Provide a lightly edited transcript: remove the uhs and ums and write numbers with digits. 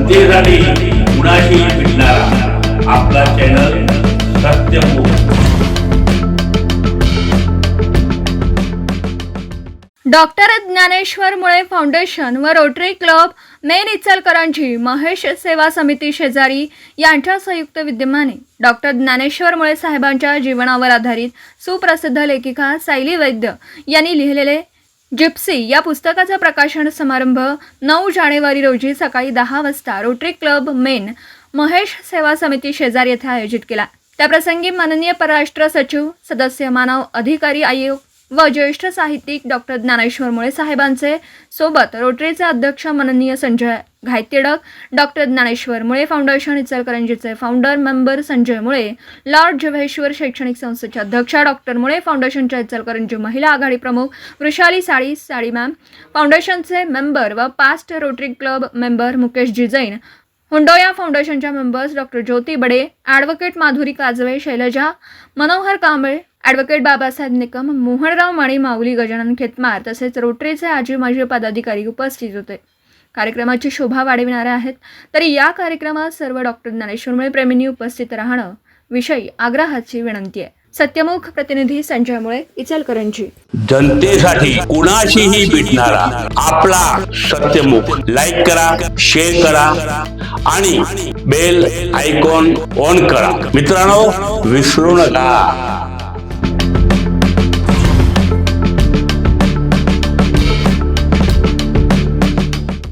जनतेसाठी कुणाशी भेटणारा आपला चॅनल सत्यमुख। डॉक्टर ज्ञानेश्वर मुळे फाउंडेशन व rotary club main Ichalkaranji Mahesh सेवा समिती शेजारी यांच्या संयुक्त विद्यमाने डॉक्टर ज्ञानेश्वर मुळे साहेबांच्या जीवनावर आधारित सुप्रसिद्ध लेखिका सायली वैद्य यांनी लिहिलेले जिप्सी या पुस्तकाचा प्रकाशन समारंभ 9 जानेवारी रोजी सकाळी 10 वाजता रोटरी क्लब मेन महेश सेवा समिती शेजारी येथे आयोजित केला। त्याप्रसंगी माननीय परराष्ट्र सचिव सदस्य मानव अधिकारी आयोग व ज्येष्ठ साहित्यिक डॉक्टर ज्ञानेश्वर मुळे साहेबांचे सोबत रोटरीचे अध्यक्ष माननीय संजय घायतेडक, डॉक्टर ज्ञानेश्वर मुळे फाउंडेशन इचलकरंजीचे फाउंडर मेंबर संजय मुळे, लॉर्ड जव्हेश्वर शैक्षणिक संस्थेचे अध्यक्ष डॉक्टर मुळे, फाउंडेशनच्या इचलकरंजी महिला आघाडी प्रमुख वृषाली साडी मॅम, फाउंडेशनचे मेंबर व पास्ट रोटरी क्लब मेंबर मुकेशजी जैन, हुंडोया फाउंडेशनच्या members doctor Jyoti Bade, advocate Madhuri Kajwe, Shailaja Manohar Kamble, advocate Babasaheb Nikam, Mohanrao Mali, Mauli Gajanan Khetmar तसेच रोटरीचे आजी माजी पदाधिकारी उपस्थित होते। कार्यक्रमाची शोभा वाढविणारे आहेत। तरी या कार्यक्रमात सर्व डॉक्टर ज्ञानेश्वर मुळे प्रेमींनी उपस्थित राहणं विषयी आग्रहाची विनंती आहे। सत्यमुख प्रतिनिधी संजय मुळे, इचलकरंजी। जनतेसाठी कुणाशीही भेटणारा आपला सत्यमुख। लाईक करा, शेअर करा आणि बेल आयकॉन ऑन करा। मित्रांनो, विसरू नका।